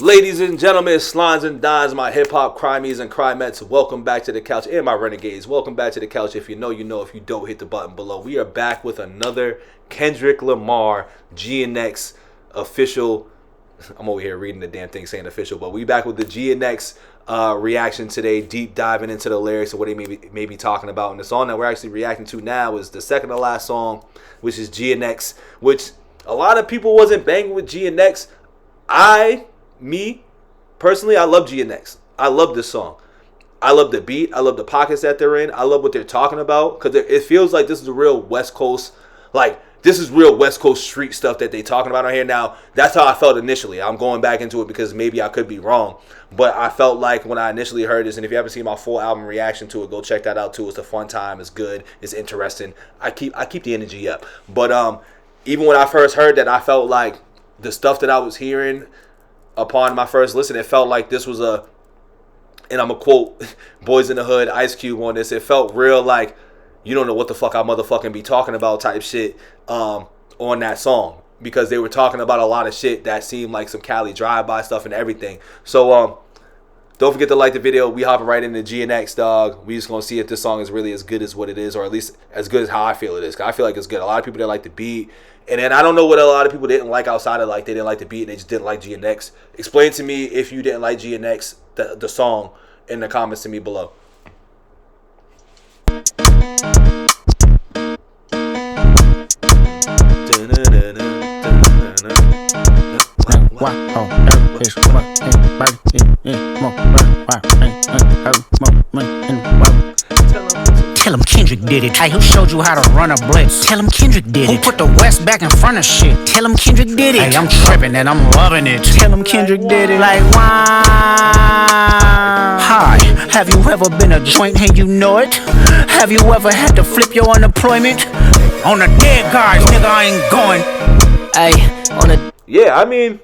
Ladies and gentlemen, slines and dines, my hip-hop crimies and crimettes, welcome back to the couch, and my renegades, welcome back to the couch. If you know, you know. If you don't, hit the button below. We are back with another Kendrick Lamar GNX official. I'm over here reading the damn thing saying official, but we back with the GNX reaction today, deep diving into the lyrics of what he may be talking about. And the song that we're actually reacting to now is the second to last song, which is GNX, which a lot of people wasn't banging with GNX. Me, personally, I love GNX. I love this song. I love the beat. I love the pockets that they're in. I love what they're talking about because it feels like this is a real West Coast, this is real West Coast street stuff that they talking about on here. Now, that's how I felt initially. I'm going back into it because maybe I could be wrong, but I felt like when I initially heard this, and if you haven't seen my full album reaction to it, go check that out too. It's a fun time. It's good. It's interesting. I keep the energy up. But even when I first heard that, I felt like the stuff that I was hearing upon my first listen, it felt like this was and I'm going to quote Boys in the Hood, Ice Cube on this, it felt real like, you don't know what the fuck I motherfucking be talking about type shit on that song. Because they were talking about a lot of shit that seemed like some Cali drive-by stuff and everything. So, don't forget to like the video. We hopping right into GNX, dog. We just going to see if this song is really as good as what it is, or at least as good as how I feel it is. Cause I feel like it's good. A lot of people that like the beat. And then I don't know what a lot of people didn't like outside of they didn't like the beat and they just didn't like GNX. Explain to me if you didn't like GNX, the song, in the comments to me below. Tell him Kendrick did it. Hey, who showed you how to run a blitz? Tell him Kendrick did it. Who put the West back in front of shit? Tell him Kendrick did it. Hey, I'm tripping and I'm loving it. Tell him Kendrick did it. Like, why? Hi, have you ever been a joint and you know it? Have you ever had to flip your unemployment? On the dead guys, nigga, I ain't going. Hey, on the... Yeah, I mean,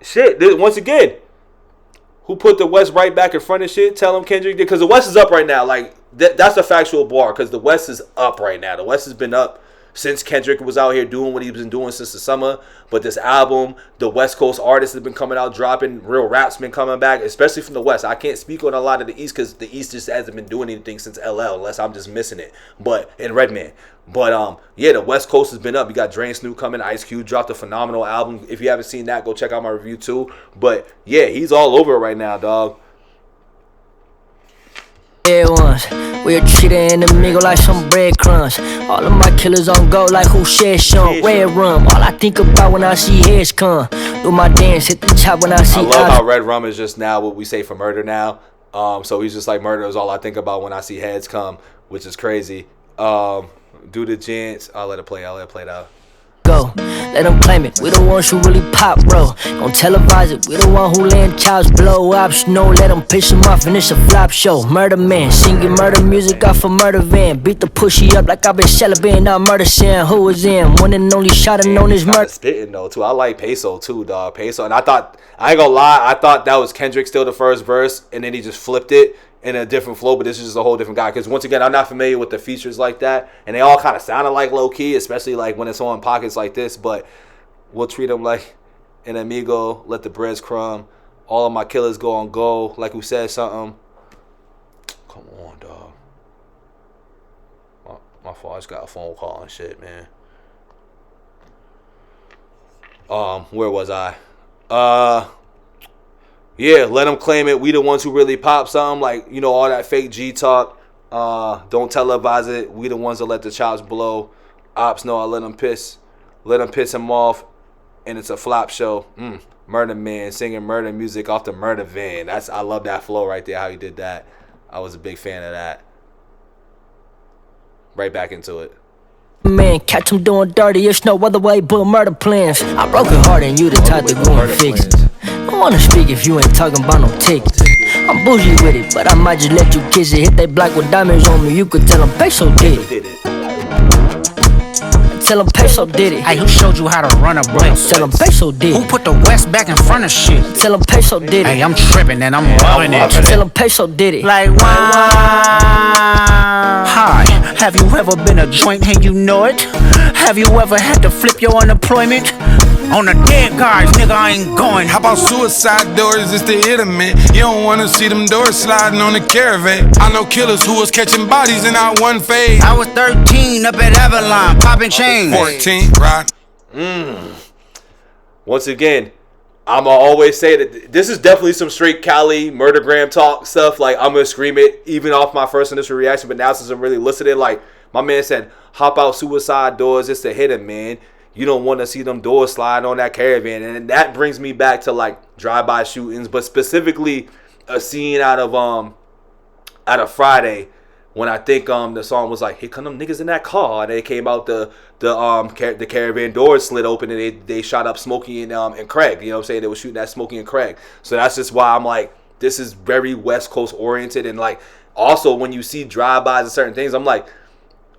shit, once again, who put the West right back in front of shit? Tell him Kendrick did. Because the West is up right now. That's a factual bar because the West is up right now. The West has been up since Kendrick was out here doing what he's been doing since the summer. But this album, the West Coast artists have been coming out, dropping. Real rap's been coming back, especially from the West. I can't speak on a lot of the East because the East just hasn't been doing anything since LL, unless I'm just missing it. In Redman. But yeah, the West Coast has been up. You got Dre and Snoop coming. Ice Cube dropped a phenomenal album. If you haven't seen that, go check out my review too. But yeah, he's all over it right now, dog. Ones. We'll treat an amigo like some breadcrumbs. All of my killers on go like who said Sean. Red rum. All I think about when I see heads come. Do my dance, hit the top when I see. I love how red rum is just now what we say for murder now. So he's just like, murder is all I think about when I see heads come, which is crazy. Do the gents. I'll let it play. Out. Go, let them claim it. We the ones who really pop, bro. Don't televise it. We the one who land childs, blow ups. No, let them piss them off and it's a flop show. Murder man, singing murder music off a murder van. Beat the pussy up like I've been celebrating our murder scene. Who was in? One and only shot and known as murder. Spitting though too. I like Peso too, dog. Peso, and I ain't gonna lie. I thought that was Kendrick still the first verse, and then he just flipped it in a different flow, but this is just a whole different guy. Because once again, I'm not familiar with the features like that, and they all kind of sounded like low key, especially like when it's on pockets like this. But we'll treat them like an amigo. Let the breads crumb. All of my killers go on go. Like who said something? Come on, dog. My fault. I just got a phone call and shit, man. Where was I? Yeah, let them claim it. We the ones who really pop something. Like, you know, all that fake G talk. Don't televise it. We the ones that let the chops blow. Ops know I let them piss. Let them piss him off. And it's a flop show. Murder man singing murder music off the murder van. I love that flow right there, how he did that. I was a big fan of that. Right back into it. Man, catch him doing dirty. It's no other way but murder plans. I broke your heart and you the type to go and fix it. I wanna speak if you ain't talking about no tickets. I'm bougie with it, but I might just let you kiss it. Hit they block with diamonds on me. You could tell them Peso did it. Tell them Peso did it. Hey, who showed you how to run a blitz? Tell them Peso did it. Who put the West back in front of shit? Tell them Peso did it. Hey, I'm tripping and I'm loving it. Tell them Peso did it. Like, why? Hi, have you ever been a joint and you know it? Have you ever had to flip your unemployment? On the dead guys, nigga, I ain't going. How about suicide doors? It's the man. You don't wanna see them doors sliding on the caravan. I know killers who was catching bodies in our one phase. I was 13 up at Avalon, popping chains. 14, right? Once again, I'ma always say that this is definitely some straight Cali murdergram talk stuff. Like, I'm gonna scream it even off my first initial reaction, but now since I'm really listening, like my man said, hop out suicide doors, it's a hitter, man. You don't want to see them doors slide on that caravan. And that brings me back to like drive-by shootings, but specifically a scene out of Friday when I think the song was like, here come them niggas in that car, and they came out the caravan doors slid open, and they shot up Smokey and Craig. You know what I'm saying? They were shooting at Smokey and Craig. So that's just why I'm like, this is very West Coast oriented. And like, also when you see drive-bys and certain things, I'm like,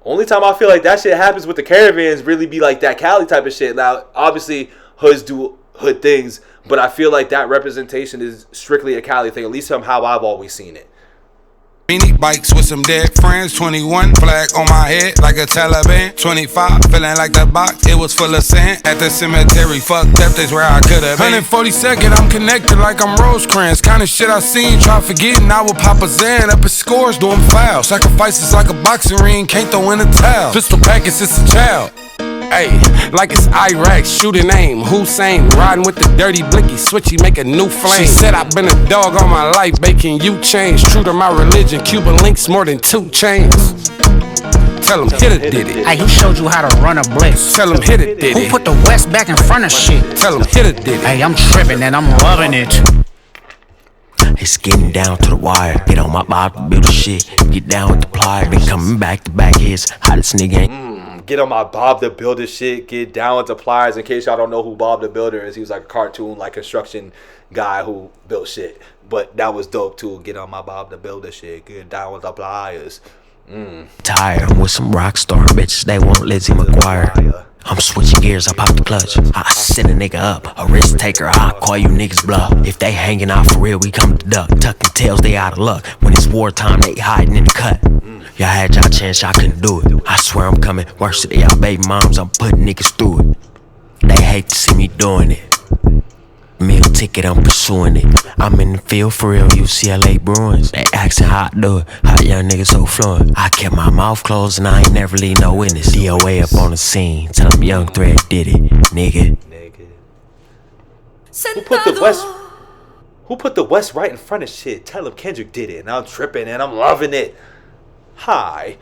only time I feel like that shit happens with the caravans really be like that Cali type of shit. Now, obviously, hoods do hood things, but I feel like that representation is strictly a Cali thing, at least from how I've always seen it. Mini bikes with some dead friends, 21, flag on my head like a Taliban. 25, feeling like the box, it was full of sand. At the cemetery, fucked up, that's where I could've been. 142nd, I'm connected like I'm Rosecrans. Kinda shit I seen, try forgetting, I would pop a Zan. Up at scores, doing fouls. Sacrifices like a boxing ring, can't throw in a towel. Pistol packets, it's a child. Ayy, like it's Iraq, shooting aim, Hussein, riding with the dirty blicky, switchy, make a new flame. She said I've been a dog all my life, baking you change. True to my religion, Cuban links more than 2 chains. Tell him hit it, did it. Hey, who showed you how to run a blitz? Tell him hit it, did Who it. put the West back in front of shit? Tell him hit it, did it. Hey, I'm tripping and I'm loving it. It's getting down to the wire. Get on my Bob, build the shit. Get down with the plier. Been coming back to back hits. Hottest nigga ain't. Get on my Bob the Builder shit. Get down with the pliers. In case y'all don't know who Bob the Builder is, he was like a cartoon, like construction guy who built shit. But that was dope too. Get on my Bob the Builder shit. Get down with the pliers. Tired. I'm with some rock star bitches. They want Lizzie McGuire. I'm switching gears, I pop the clutch. I send a nigga up, a risk taker, I call you niggas bluff. If they hanging out for real, we come to duck. Tucking tails, they out of luck. When it's wartime, they hiding in the cut. Y'all had y'all chance, y'all couldn't do it. I swear I'm coming, worse to y'all baby moms, I'm putting niggas through it. They hate to see me doing it. Meal ticket, I'm pursuing it. I'm in the field for real, UCLA Bruins. They asking how I do it, how young niggas so fluent. I kept my mouth closed and I ain't never leave no witness. DOA up on the scene, tell them Young Thread did it, nigga. Who put the West right in front of shit? Tell him Kendrick did it, and I'm tripping and I'm loving it. Hi,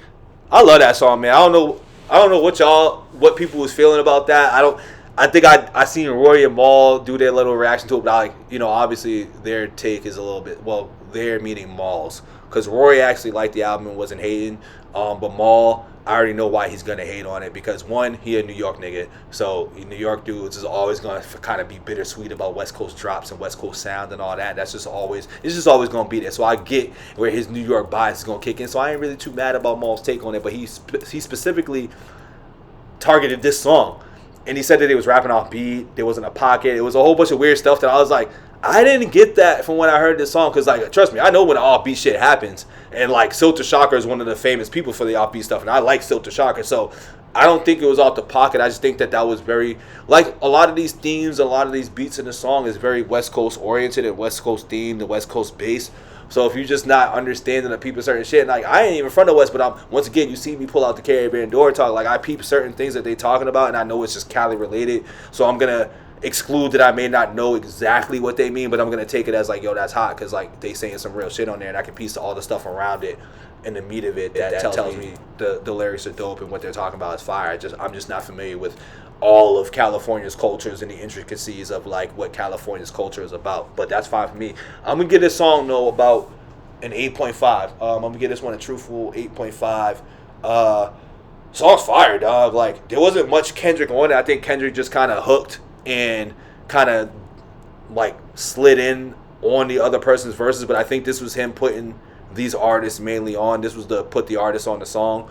I love that song, man. I don't know what people was feeling about that. I think I seen Roy and Maul do their little reaction to it, but like, obviously their take is a little bit, well, they're meaning Maul's, because Roy actually liked the album and wasn't hating, but Maul, I already know why he's gonna hate on it, because one, he a New York nigga, so New York dudes is always gonna kind of be bittersweet about West Coast drops and West Coast sound and all that. It's just always gonna be there. So I get where his New York bias is gonna kick in. So I ain't really too mad about Maul's take on it, but he specifically targeted this song. And he said that he was rapping off beat. There wasn't a pocket. It was a whole bunch of weird stuff that I was like, I didn't get that from when I heard this song. Because, like, trust me, I know when offbeat shit happens. And, like, Silter Shocker is one of the famous people for the offbeat stuff. And I like Silter Shocker. So, I don't think it was off the pocket. I just think that was very, like, a lot of these themes, a lot of these beats in the song is very West Coast oriented and West Coast themed, the West Coast bass. So if you're just not understanding the people certain shit, like I ain't even from the West, but once again, you see me pull out the caravan door talk, like I peep certain things that they talking about, and I know it's just Cali related. So I'm gonna exclude that I may not know exactly what they mean, but I'm gonna take it as like, yo, that's hot, because like they saying some real shit on there, and I can piece all the stuff around it and the meat of it that tells me the lyrics are dope and what they're talking about is fire. I'm just not familiar with all of California's cultures and the intricacies of like what California's culture is about, but that's fine for me. I'm gonna give this song though about an 8.5. I'm gonna give this one a truthful 8.5. Song's fire, dog. Like there wasn't much Kendrick on it. I think Kendrick just kind of hooked and kind of like slid in on the other person's verses, but I think this was him putting these artists mainly on. This was to put the artists on the song.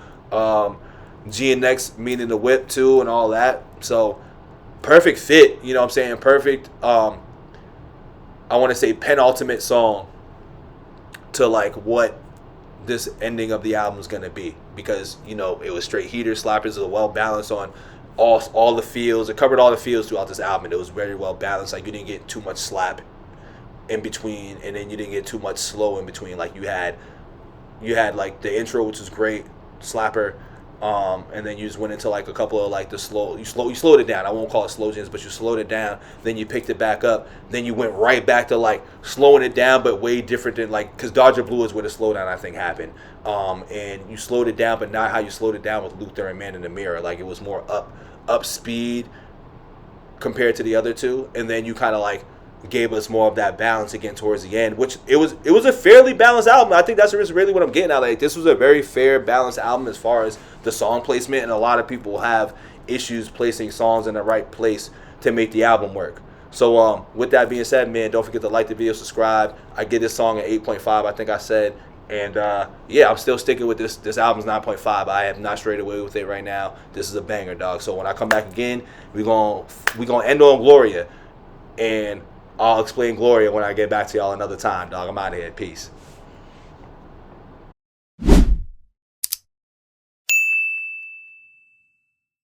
GNX meaning the whip too and all that. So perfect fit, you know what I'm saying? Perfect I want to say penultimate song to like what this ending of the album is going to be, because it was straight heater slappers, a well balanced on all the feels. It covered all the feels throughout this album. It was very well balanced. Like, you didn't get too much slap in between, and then you didn't get too much slow in between. Like, you had like the intro, which was great, slapper, and then you just went into like a couple of like you slowed it down. I won't call it slow jams, but you slowed it down. Then you picked it back up. Then you went right back to like slowing it down, but way different than like, because Dodger Blue is where the slowdown I think happened. And you slowed it down, but not how you slowed it down with Luther and Man in the Mirror. Like, it was more up speed compared to the other two, and then you kind of like gave us more of that balance again towards the end, which it was a fairly balanced album. I think that's really what I'm getting at. Like, this was a very fair, balanced album as far as the song placement, and a lot of people have issues placing songs in the right place to make the album work. So with that being said, man, don't forget to like the video, subscribe. I get this song at 8.5, I think I said. And yeah, I'm still sticking with this album's 9.5. I have not strayed away with it right now. This is a banger, dog. So when I come back again, we gonna end on Gloria, and I'll explain Gloria when I get back to y'all another time, dog. I'm out of here. Peace.